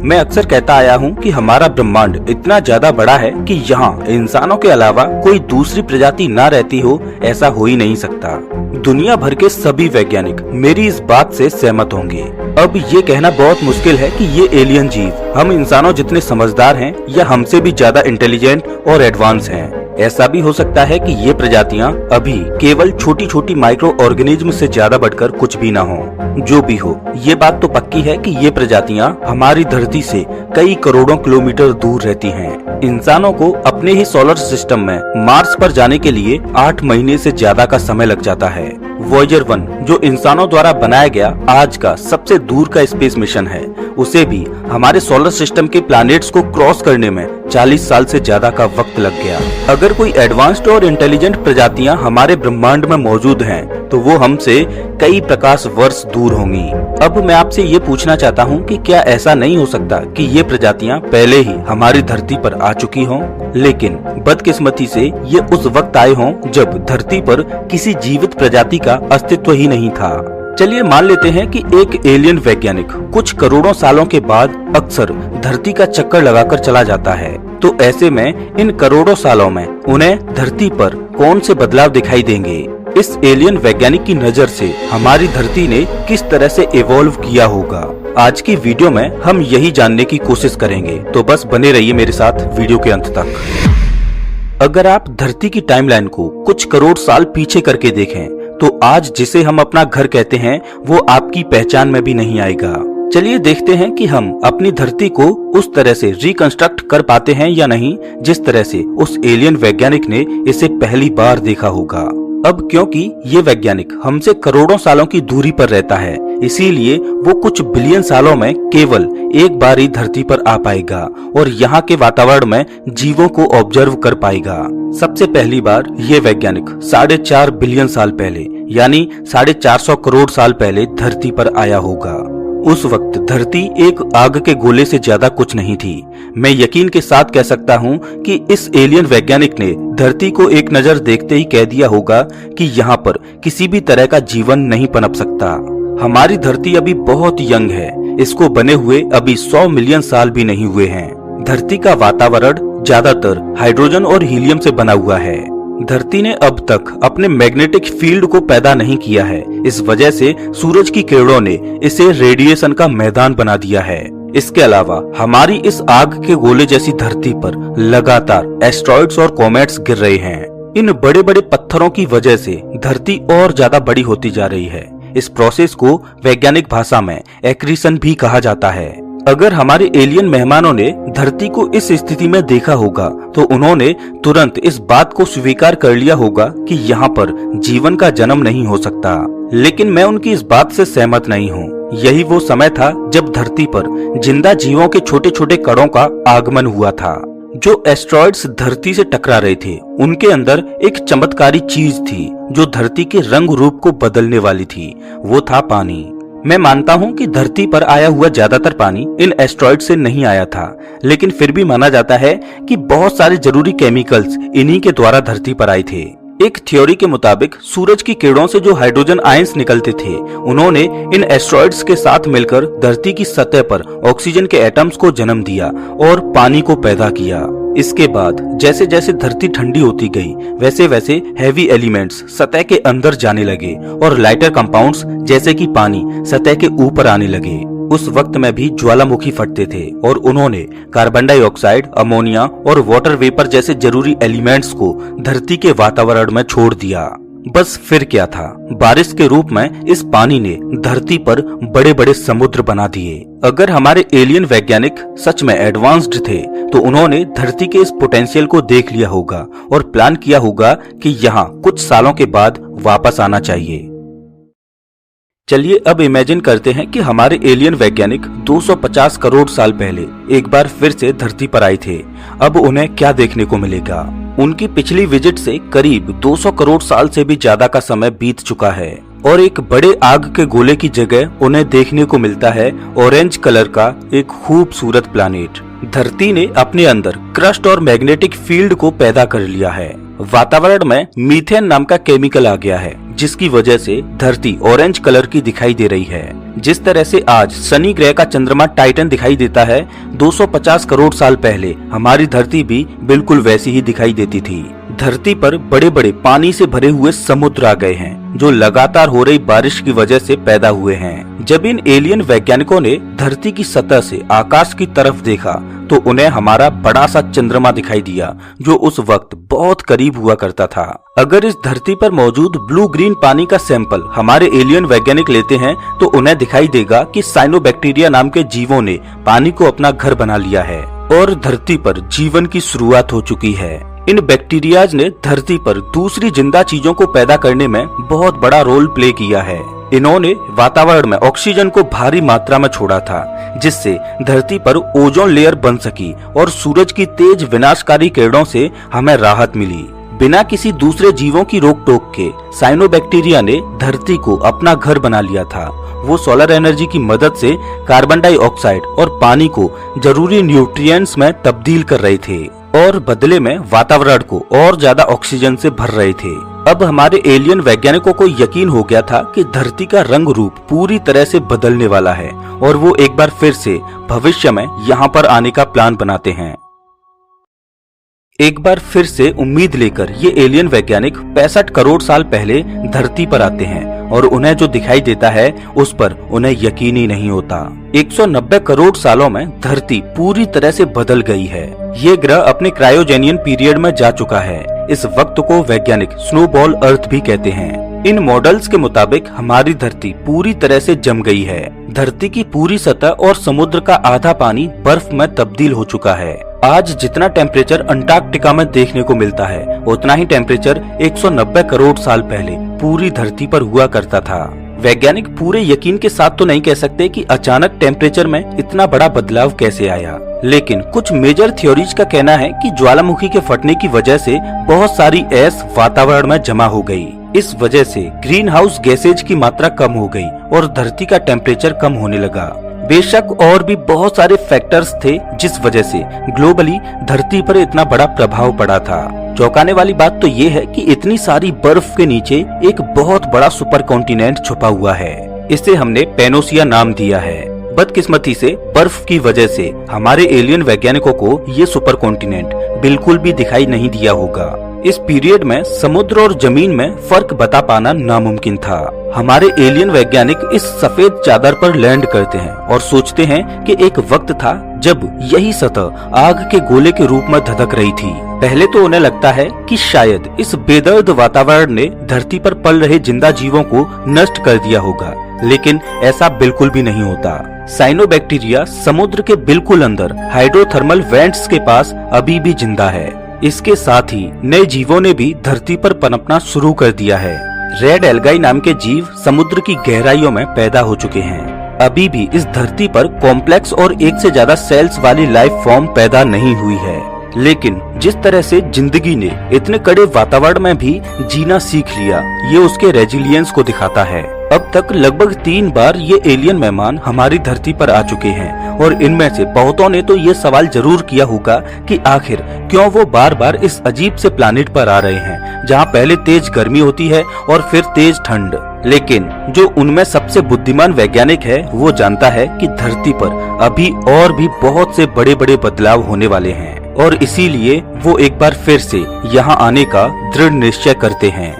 मैं अक्सर कहता आया हूँ कि हमारा ब्रह्मांड इतना ज्यादा बड़ा है कि यहाँ इंसानों के अलावा कोई दूसरी प्रजाति ना रहती हो, ऐसा हो ही नहीं सकता। दुनिया भर के सभी वैज्ञानिक मेरी इस बात से सहमत होंगे। अब ये कहना बहुत मुश्किल है कि ये एलियन जीव हम इंसानों जितने समझदार हैं या हमसे भी ज्यादा इंटेलिजेंट और एडवांस हैं। ऐसा भी हो सकता है कि ये प्रजातियां अभी केवल छोटी छोटी माइक्रो ऑर्गेनिज्म से ज्यादा बढ़कर कुछ भी ना हो। जो भी हो, ये बात तो पक्की है कि ये प्रजातियां हमारी धरती से कई करोड़ों किलोमीटर दूर रहती हैं। इंसानों को अपने ही सोलर सिस्टम में मार्स पर जाने के लिए 8 महीने से ज्यादा का समय लग जाता है। वॉयेजर 1 जो इंसानों द्वारा बनाया गया आज का सबसे दूर का स्पेस मिशन है, उसे भी हमारे सोलर सिस्टम के प्लैनेट्स को क्रॉस करने में 40 साल से ज्यादा का वक्त लग गया। अगर कोई एडवांस्ड और इंटेलिजेंट प्रजातियां हमारे ब्रह्मांड में मौजूद हैं, तो वो हमसे कई प्रकाश वर्ष दूर होंगी। अब मैं आपसे ये पूछना चाहता हूँ कि क्या ऐसा नहीं हो सकता कि ये प्रजातियां पहले ही हमारी धरती पर आ चुकी हों, लेकिन बदकिस्मती से ये उस वक्त आए हों जब धरती पर किसी जीवित प्रजाति का अस्तित्व ही नहीं था। चलिए मान लेते हैं कि एक एलियन वैज्ञानिक कुछ करोड़ों सालों के बाद अक्सर धरती का चक्कर लगाकर चला जाता है, तो ऐसे में इन करोड़ों सालों में उन्हें धरती पर कौन से बदलाव दिखाई देंगे? इस एलियन वैज्ञानिक की नजर से हमारी धरती ने किस तरह से इवॉल्व किया होगा? आज की वीडियो में हम यही जानने की कोशिश करेंगे, तो बस बने रहिए मेरे साथ वीडियो के अंत तक। अगर आप धरती की टाइमलाइन को कुछ करोड़ साल पीछे करके देखें, तो आज जिसे हम अपना घर कहते हैं वो आपकी पहचान में भी नहीं आएगा। चलिए देखते हैं कि हम अपनी धरती को उस तरह से रिकंस्ट्रक्ट कर पाते हैं या नहीं, जिस तरह से उस एलियन वैज्ञानिक ने इसे पहली बार देखा होगा। अब क्योंकि ये वैज्ञानिक हमसे करोड़ों सालों की दूरी पर रहता है, इसीलिए वो कुछ बिलियन सालों में केवल एक बार ही धरती पर आ पाएगा और यहाँ के वातावरण में जीवों को ऑब्जर्व कर पाएगा। सबसे पहली बार ये वैज्ञानिक 4.5 बिलियन साल पहले यानी 450 करोड़ साल पहले धरती पर आया होगा। उस वक्त धरती एक आग के गोले से ज्यादा कुछ नहीं थी। मैं यकीन के साथ कह सकता हूँ कि इस एलियन वैज्ञानिक ने धरती को एक नजर देखते ही कह दिया होगा कि यहाँ पर किसी भी तरह का जीवन नहीं पनप सकता। हमारी धरती अभी बहुत यंग है, इसको बने हुए अभी 100 मिलियन साल भी नहीं हुए हैं। धरती का वातावरण ज्यादातर हाइड्रोजन और हीलियम से बना हुआ है। धरती ने अब तक अपने मैग्नेटिक फील्ड को पैदा नहीं किया है, इस वजह से सूरज की किरणों ने इसे रेडिएशन का मैदान बना दिया है। इसके अलावा हमारी इस आग के गोले जैसी धरती पर लगातार एस्ट्रॉइड्स और कॉमेट्स गिर रहे हैं। इन बड़े बड़े पत्थरों की वजह से धरती और ज्यादा बड़ी होती जा रही है। इस प्रोसेस को वैज्ञानिक भाषा में एक्रीशन भी कहा जाता है। अगर हमारे एलियन मेहमानों ने धरती को इस स्थिति में देखा होगा, तो उन्होंने तुरंत इस बात को स्वीकार कर लिया होगा कि यहाँ पर जीवन का जन्म नहीं हो सकता। लेकिन मैं उनकी इस बात से सहमत नहीं हूँ। यही वो समय था जब धरती पर जिंदा जीवों के छोटे छोटे कणों का आगमन हुआ था। जो एस्ट्रॉइड्स धरती से टकरा रहे थे, उनके अंदर एक चमत्कारी चीज थी जो धरती के रंग रूप को बदलने वाली थी। वो था पानी। मैं मानता हूँ कि धरती पर आया हुआ ज्यादातर पानी इन एस्ट्रॉइड से नहीं आया था, लेकिन फिर भी माना जाता है कि बहुत सारे जरूरी केमिकल्स इन्हीं के द्वारा धरती पर आए थे। एक थ्योरी के मुताबिक सूरज की किरणों से जो हाइड्रोजन आयंस निकलते थे, उन्होंने इन एस्ट्रॉइड्स के साथ मिलकर धरती की सतह पर ऑक्सीजन के एटम्स को जन्म दिया और पानी को पैदा किया। इसके बाद जैसे जैसे धरती ठंडी होती गई, वैसे वैसे हैवी एलिमेंट्स सतह के अंदर जाने लगे और लाइटर कंपाउंड्स जैसे कि पानी सतह के ऊपर आने लगे। उस वक्त में भी ज्वालामुखी फटते थे और उन्होंने कार्बन डाइऑक्साइड, अमोनिया और वाटर वेपर जैसे जरूरी एलिमेंट्स को धरती के वातावरण में छोड़ दिया। बस फिर क्या था, बारिश के रूप में इस पानी ने धरती पर बड़े बड़े समुद्र बना दिए। अगर हमारे एलियन वैज्ञानिक सच में एडवांस्ड थे, तो उन्होंने धरती के इस पोटेंशियल को देख लिया होगा और प्लान किया होगा कि यहाँ कुछ सालों के बाद वापस आना चाहिए। चलिए अब इमेजिन करते हैं कि हमारे एलियन वैज्ञानिक 250 करोड़ साल पहले एक बार फिर से धरती पर आए थे। अब उन्हें क्या देखने को मिलेगा? उनकी पिछली विजिट से करीब 200 करोड़ साल से भी ज्यादा का समय बीत चुका है और एक बड़े आग के गोले की जगह उन्हें देखने को मिलता है ऑरेंज कलर का एक खूबसूरत प्लैनेट। धरती ने अपने अंदर क्रस्ट और मैग्नेटिक फील्ड को पैदा कर लिया है। वातावरण में मीथेन नाम का केमिकल आ गया है जिसकी वजह से धरती ऑरेंज कलर की दिखाई दे रही है। जिस तरह से आज शनि ग्रह का चंद्रमा टाइटन दिखाई देता है, 250 करोड़ साल पहले हमारी धरती भी बिल्कुल वैसी ही दिखाई देती थी। धरती पर बड़े बड़े पानी से भरे हुए समुद्र आ गए हैं, जो लगातार हो रही बारिश की वजह से पैदा हुए हैं। जब इन एलियन वैज्ञानिकों ने धरती की सतह से आकाश की तरफ देखा तो उन्हें हमारा बड़ा सा चंद्रमा दिखाई दिया, जो उस वक्त बहुत करीब हुआ करता था। अगर इस धरती पर मौजूद ब्लू ग्रीन पानी का सैंपल हमारे एलियन वैज्ञानिक लेते हैं तो उन्हें दिखाई देगा कि साइनोबैक्टीरिया नाम के जीवों ने पानी को अपना घर बना लिया है और धरती पर जीवन की शुरुआत हो चुकी है। इन बैक्टीरियाज ने धरती पर दूसरी जिंदा चीजों को पैदा करने में बहुत बड़ा रोल प्ले किया है। इन्होंने वातावरण में ऑक्सीजन को भारी मात्रा में छोड़ा था, जिससे धरती पर ओजोन लेयर बन सकी और सूरज की तेज विनाशकारी किरणों से हमें राहत मिली। बिना किसी दूसरे जीवों की रोक टोक के साइनोबैक्टीरिया ने धरती को अपना घर बना लिया था। वो सोलर एनर्जी की मदद से कार्बन डाइऑक्साइड और पानी को जरूरी न्यूट्रिएंट्स में तब्दील कर रहे थे और बदले में वातावरण को और ज्यादा ऑक्सीजन से भर रहे थे। अब हमारे एलियन वैज्ञानिकों को यकीन हो गया था कि धरती का रंग रूप पूरी तरह से बदलने वाला है और वो एक बार फिर से भविष्य में यहाँ पर आने का प्लान बनाते हैं। एक बार फिर से उम्मीद लेकर ये एलियन वैज्ञानिक 65 करोड़ साल पहले धरती पर आते हैं और उन्हें जो दिखाई देता है उस पर उन्हें यकीन ही नहीं होता। 190 करोड़ सालों में धरती पूरी तरह से बदल गई है। ये ग्रह अपने क्रायोजेनियन पीरियड में जा चुका है। इस वक्त को वैज्ञानिक स्नोबॉल अर्थ भी कहते हैं। इन मॉडल्स के मुताबिक हमारी धरती पूरी तरह से जम गई है। धरती की पूरी सतह और समुद्र का आधा पानी बर्फ में तब्दील हो चुका है। आज जितना टेम्परेचर अंटार्कटिका में देखने को मिलता है, उतना ही टेम्परेचर 190 करोड़ साल पहले पूरी धरती पर हुआ करता था। वैज्ञानिक पूरे यकीन के साथ तो नहीं कह सकते कि अचानक टेम्परेचर में इतना बड़ा बदलाव कैसे आया, लेकिन कुछ मेजर थ्योरीज का कहना है कि ज्वालामुखी के फटने की वजह से बहुत सारी ऐश वातावरण में जमा हो गई। इस वजह से ग्रीन हाउस गैसेज की मात्रा कम हो गई और धरती का टेम्परेचर कम होने लगा। बेशक और भी बहुत सारे फैक्टर्स थे जिस वजह से ग्लोबली धरती पर इतना बड़ा प्रभाव पड़ा था। चौंकाने वाली बात तो ये है कि इतनी सारी बर्फ के नीचे एक बहुत बड़ा सुपर कॉन्टिनेंट छुपा हुआ है। इसे हमने पेनोसिया नाम दिया है। बदकिस्मती से बर्फ की वजह से हमारे एलियन वैज्ञानिकों को ये सुपर कॉन्टिनेंट बिल्कुल भी दिखाई नहीं दिया होगा। इस पीरियड में समुद्र और जमीन में फर्क बता पाना नामुमकिन था। हमारे एलियन वैज्ञानिक इस सफेद चादर पर लैंड करते हैं और सोचते हैं कि एक वक्त था जब यही सतह आग के गोले के रूप में धधक रही थी। पहले तो उन्हें लगता है कि शायद इस बेदर्द वातावरण ने धरती पर पल रहे जिंदा जीवों को नष्ट कर दिया होगा, लेकिन ऐसा बिल्कुल भी नहीं होता। साइनोबैक्टीरिया समुद्र के बिल्कुल अंदर हाइड्रोथर्मल वेंट्स के पास अभी भी जिंदा है। इसके साथ ही नए जीवों ने भी धरती पर पनपना शुरू कर दिया है। रेड एल्गाई नाम के जीव समुद्र की गहराइयों में पैदा हो चुके हैं। अभी भी इस धरती पर कॉम्प्लेक्स और एक से ज्यादा सेल्स वाली लाइफ फॉर्म पैदा नहीं हुई है, लेकिन जिस तरह से जिंदगी ने इतने कड़े वातावरण में भी जीना सीख लिया, ये उसके रेजिलियंस को दिखाता है। अब तक लगभग 3 बार ये एलियन मेहमान हमारी धरती पर आ चुके हैं और इनमें से बहुतों ने तो ये सवाल जरूर किया होगा कि आखिर क्यों वो बार बार इस अजीब से प्लानिट पर आ रहे हैं, जहाँ पहले तेज गर्मी होती है और फिर तेज ठंड। लेकिन जो उनमें सबसे बुद्धिमान वैज्ञानिक है वो जानता है कि धरती पर अभी और भी बहुत से बड़े बड़े बदलाव होने वाले हैं और इसीलिए वो एक बार फिर से यहाँ आने का दृढ़ निश्चय करते हैं।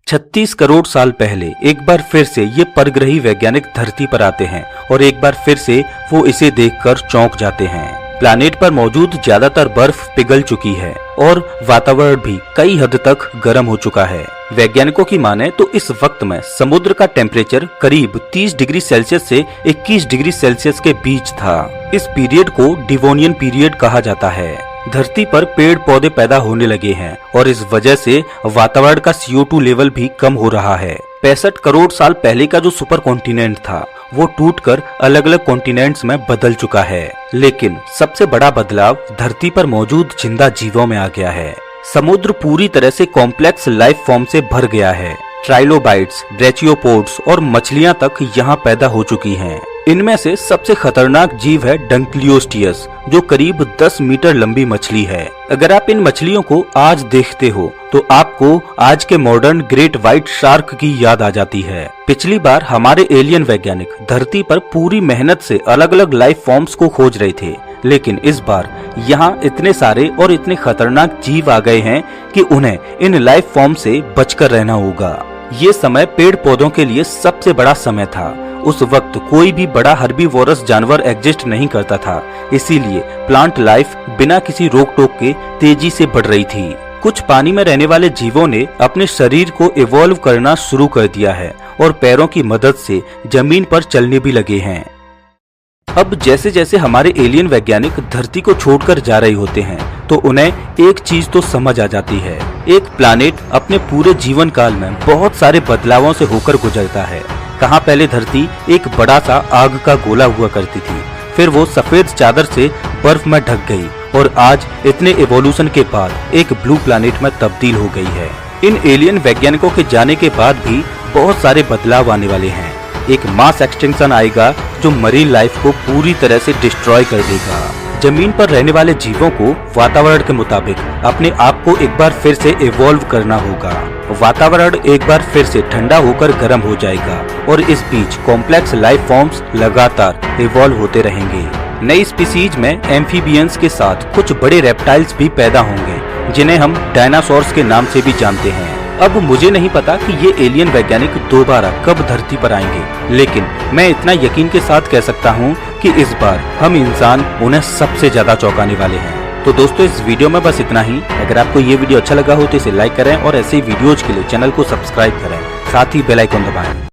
36 करोड़ साल पहले एक बार फिर से ये परग्रही वैज्ञानिक धरती पर आते हैं और एक बार फिर से वो इसे देखकर चौंक जाते हैं। प्लैनेट पर मौजूद ज्यादातर बर्फ पिघल चुकी है और वातावरण भी कई हद तक गर्म हो चुका है। वैज्ञानिकों की माने तो इस वक्त में समुद्र का टेम्परेचर करीब 30 डिग्री सेल्सियस से 21 डिग्री सेल्सियस के बीच था। इस पीरियड को डिवोनियन पीरियड कहा जाता है। धरती पर पेड़ पौधे पैदा होने लगे हैं और इस वजह से वातावरण का CO2 लेवल भी कम हो रहा है। 65 करोड़ साल पहले का जो सुपर कॉन्टिनेंट था वो टूटकर अलग अलग कॉन्टिनेंट्स में बदल चुका है, लेकिन सबसे बड़ा बदलाव धरती पर मौजूद जिंदा जीवों में आ गया है। समुद्र पूरी तरह से कॉम्प्लेक्स लाइफ फॉर्म से भर गया है। ट्राइलोबाइट्स, ब्रेचियोपोड्स और मछलियां तक यहाँ पैदा हो चुकी हैं। इनमें से सबसे खतरनाक जीव है डंक्लियोस्टियस, जो करीब 10 मीटर लंबी मछली है। अगर आप इन मछलियों को आज देखते हो तो आपको आज के मॉडर्न ग्रेट व्हाइट शार्क की याद आ जाती है। पिछली बार हमारे एलियन वैज्ञानिक धरती पर पूरी मेहनत से अलग अलग लाइफ फॉर्म्स को खोज रहे थे, लेकिन इस बार यहाँ इतने सारे और इतने खतरनाक जीव आ गए हैं कि उन्हें इन लाइफ फॉर्म से बचकर रहना होगा। ये समय पेड़ पौधों के लिए सबसे बड़ा समय था। उस वक्त कोई भी बड़ा हर्बीवोरस जानवर एग्जिस्ट नहीं करता था, इसीलिए प्लांट लाइफ बिना किसी रोक टोक के तेजी से बढ़ रही थी। कुछ पानी में रहने वाले जीवों ने अपने शरीर को इवॉल्व करना शुरू कर दिया है और पैरों की मदद से जमीन पर चलने भी लगे हैं। अब जैसे जैसे हमारे एलियन वैज्ञानिक धरती को छोड़कर जा रहे होते हैं तो उन्हें एक चीज तो समझ आ जाती है, एक प्लानेट अपने पूरे जीवन काल में बहुत सारे बदलावों से होकर गुजरता है। कहाँ पहले धरती एक बड़ा सा आग का गोला हुआ करती थी, फिर वो सफेद चादर से बर्फ में ढक गई और आज इतने इवोल्यूशन के बाद एक ब्लू प्लैनेट में तब्दील हो गई है। इन एलियन वैज्ञानिकों के जाने के बाद भी बहुत सारे बदलाव आने वाले हैं। एक मास एक्सटिंक्शन आएगा जो मरीन लाइफ को पूरी तरह से डिस्ट्रॉय कर देगा। जमीन पर रहने वाले जीवों को वातावरण के मुताबिक अपने आप को एक बार फिर से इवॉल्व करना होगा। वातावरण एक बार फिर से ठंडा होकर गर्म हो जाएगा और इस बीच कॉम्प्लेक्स लाइफ फॉर्म्स लगातार इवॉल्व होते रहेंगे। नई स्पीसीज में एम्फीबियंस के साथ कुछ बड़े रेप्टाइल्स भी पैदा होंगे जिन्हें हम डायनासोर्स के नाम से भी जानते हैं। अब मुझे नहीं पता कि ये एलियन वैज्ञानिक दोबारा कब धरती पर आएंगे, लेकिन मैं इतना यकीन के साथ कह सकता हूँ कि इस बार हम इंसान उन्हें सबसे ज्यादा चौंकाने वाले हैं। तो दोस्तों इस वीडियो में बस इतना ही। अगर आपको ये वीडियो अच्छा लगा हो तो इसे लाइक करें और ऐसे ही वीडियोज के लिए चैनल को सब्सक्राइब करें, साथ ही बेल आइकन दबाएं।